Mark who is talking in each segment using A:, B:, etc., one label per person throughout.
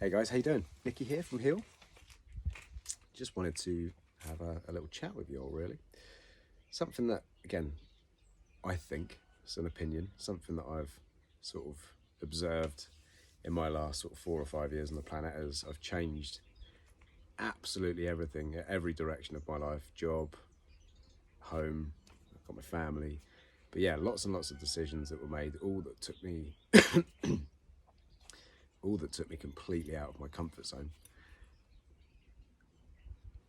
A: Hey guys, how you doing? Nicky here from Hill. Just wanted to have a little chat with you all, really. Something that, again, I think, it's an opinion, something that I've sort of observed in my last sort of 4 or 5 years on the planet as I've changed absolutely everything, every direction of my life, job, home, I've got my family. But yeah, lots and lots of decisions that were made, all that took me completely out of my comfort zone.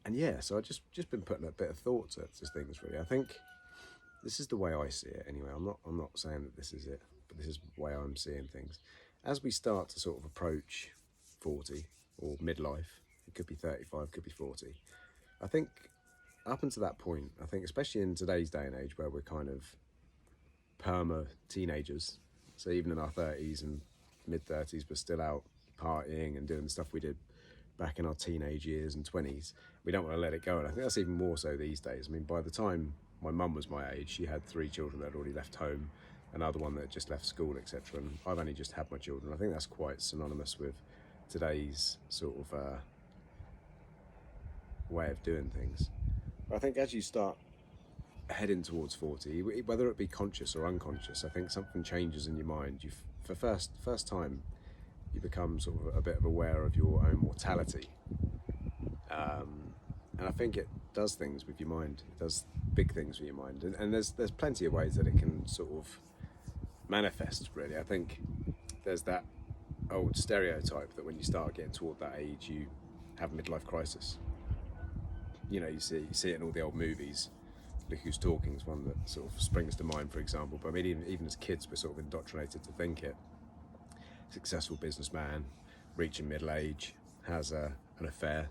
A: And yeah, so I've just been putting a bit of thought to things, really. I think this is the way I see it anyway. I'm not saying that this is it, but this is the way I'm seeing things. As we start to sort of approach 40 or midlife, it could be 35, could be 40. I think up until that point, I think especially in today's day and age where we're kind of perma teenagers, so even in our 30s and mid 30s, we're still out partying and doing the stuff we did back in our teenage years and 20s. We don't want to let it go, and I think that's even more so these days. I mean, by the time my mum was my age, she had 3 children that had already left home, another one that had just left school, etc. And I've only just had my children. I think that's quite synonymous with today's sort of way of doing things. But I think as you start heading towards 40, whether it be conscious or unconscious, I think something changes in your mind. For first time, you become sort of a bit of aware of your own mortality. And I think it does things with your mind. It does big things with your mind. And there's plenty of ways that it can sort of manifest, really. I think there's that old stereotype that when you start getting toward that age, you have a midlife crisis. You know, you see it in all the old movies. Look Who's Talking is one that sort of springs to mind, for example. But I mean, even as kids, we're sort of indoctrinated to think it. Successful businessman, reaching middle age, has an affair,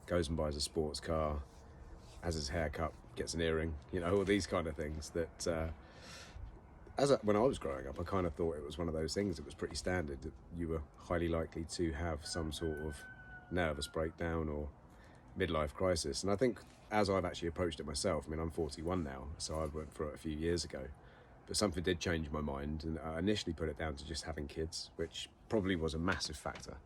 A: goes and buys a sports car, has his hair cut, gets an earring, you know, all these kind of things that when I was growing up, I kind of thought it was one of those things that was pretty standard, that you were highly likely to have some sort of nervous breakdown or midlife crisis. And I think as I've actually approached it myself, I mean, I'm 41 now, so I went through it a few years ago. But something did change my mind, and I initially put it down to just having kids, which probably was a massive factor.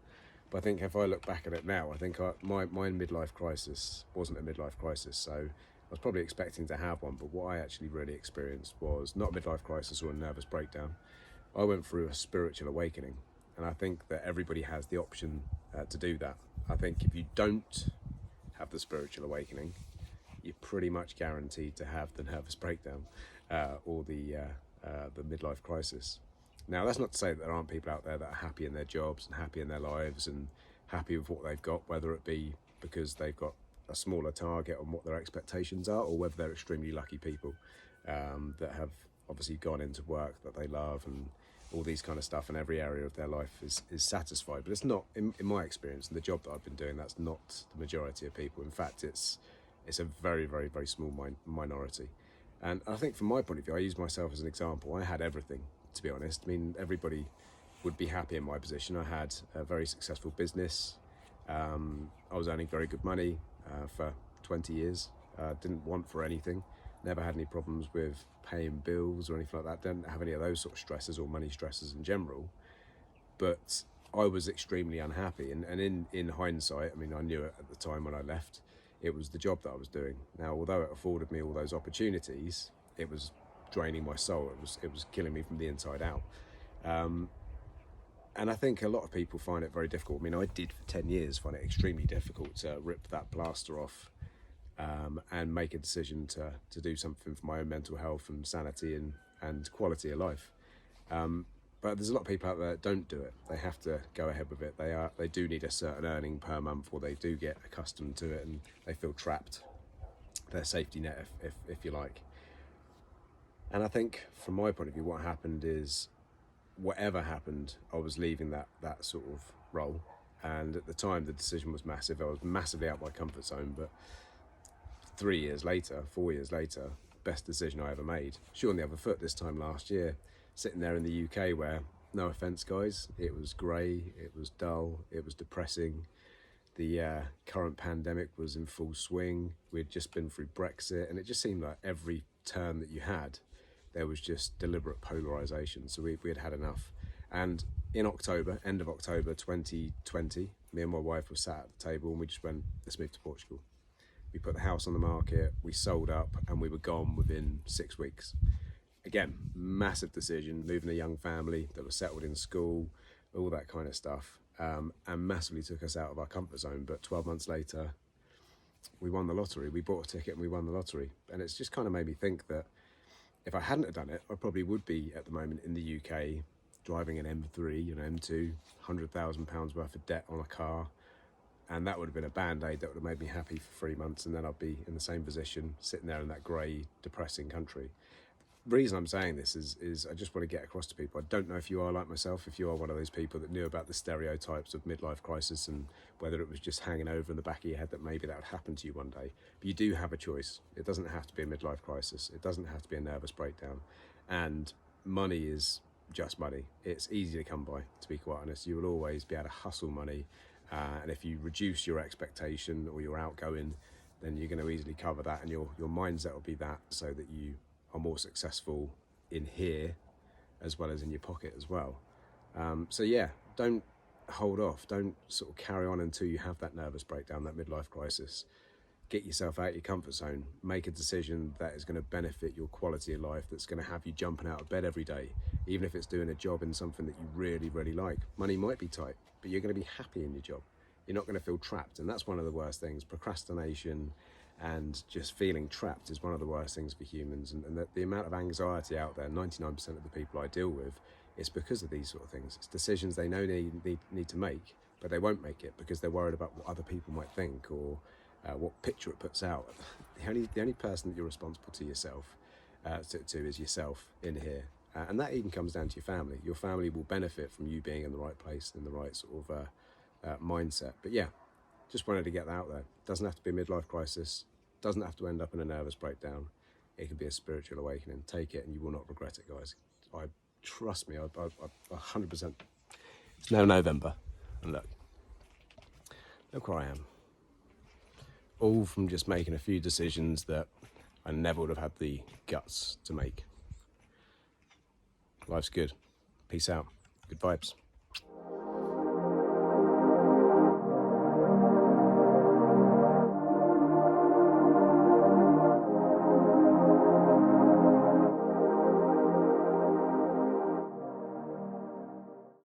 A: But I think if I look back at it now, I think my midlife crisis wasn't a midlife crisis, so I was probably expecting to have one, but what I actually really experienced was not a midlife crisis or a nervous breakdown. I went through a spiritual awakening, and I think that everybody has the option to do that. I think if you don't have the spiritual awakening, you're pretty much guaranteed to have the nervous breakdown or the midlife crisis. Now, that's not to say that there aren't people out there that are happy in their jobs and happy in their lives and happy with what they've got, whether it be because they've got a smaller target on what their expectations are, or whether they're extremely lucky people that have obviously gone into work that they love and all these kind of stuff, and every area of their life is satisfied. But it's not, in my experience, and the job that I've been doing, that's not the majority of people. In fact, it's a very, very, very small minority. And I think from my point of view, I use myself as an example. I had everything, to be honest. I mean, everybody would be happy in my position. I had a very successful business. I was earning very good money for 20 years. Didn't want for anything. Never had any problems with paying bills or anything like that. Didn't have any of those sort of stresses or money stresses in general. But I was extremely unhappy. And in hindsight, I mean, I knew it at the time when I left. It was the job that I was doing. Now, although it afforded me all those opportunities, it was draining my soul. It was killing me from the inside out. And I think a lot of people find it very difficult. I mean, I did for 10 years find it extremely difficult to rip that plaster off and make a decision to do something for my own mental health and sanity and quality of life. But there's a lot of people out there that don't do it. They have to go ahead with it. They do need a certain earning per month, or they do get accustomed to it and they feel trapped. Their safety net, if you like. And I think from my point of view, what happened is, whatever happened, I was leaving that sort of role. And at the time, the decision was massive. I was massively out of my comfort zone. But 4 years later, best decision I ever made. Sure, on the other foot this time last year, sitting there in the UK where, no offence guys, it was grey, it was dull, it was depressing. The current pandemic was in full swing. We'd just been through Brexit, and it just seemed like every turn that you had, there was just deliberate polarisation. So we had had enough. And in October, end of October 2020, me and my wife were sat at the table and we just went, let's move to Portugal. We put the house on the market, we sold up, and we were gone within 6 weeks. Again, massive decision, moving a young family that was settled in school, all that kind of stuff, and massively took us out of our comfort zone. But 12 months later, we won the lottery. We bought a ticket and we won the lottery. And it's just kind of made me think that if I hadn't have done it, I probably would be at the moment in the UK driving an M3, M2, £100,000 worth of debt on a car. And that would have been a band-aid that would have made me happy for 3 months, and then I'd be in the same position, sitting there in that grey, depressing country. The reason I'm saying this is I just want to get across to people. I don't know if you are like myself, if you are one of those people that knew about the stereotypes of midlife crisis and whether it was just hanging over in the back of your head that maybe that would happen to you one day. But you do have a choice. It doesn't have to be a midlife crisis. It doesn't have to be a nervous breakdown. And money is just money. It's easy to come by, to be quite honest. You will always be able to hustle money. And if you reduce your expectation or your outgoing, then you're going to easily cover that, and your mindset will be that, so that you are more successful in here as well as in your pocket as well. So yeah, don't hold off. Don't sort of carry on until you have that nervous breakdown, that midlife crisis. Get yourself out of your comfort zone. Make a decision that is going to benefit your quality of life, that's going to have you jumping out of bed every day, even if it's doing a job in something that you really, really like. Money might be tight, but you're going to be happy in your job. You're not going to feel trapped, and that's one of the worst things. Procrastination and just feeling trapped is one of the worst things for humans, and the amount of anxiety out there, 99% of the people I deal with, is because of these sort of things. It's decisions they know they need to make, but they won't make it because they're worried about what other people might think, or what picture it puts out. The only person that you're responsible to yourself to is yourself in here, and that even comes down to your family. Your family will benefit from you being in the right place, in the right sort of mindset. But yeah, just wanted to get that out there. Doesn't have to be a midlife crisis, doesn't have to end up in a nervous breakdown. It could be a spiritual awakening. Take it and you will not regret it, guys. Trust me, I 100%. It's now November, and look where I am. All from just making a few decisions that I never would have had the guts to make. Life's good. Peace out. Good vibes.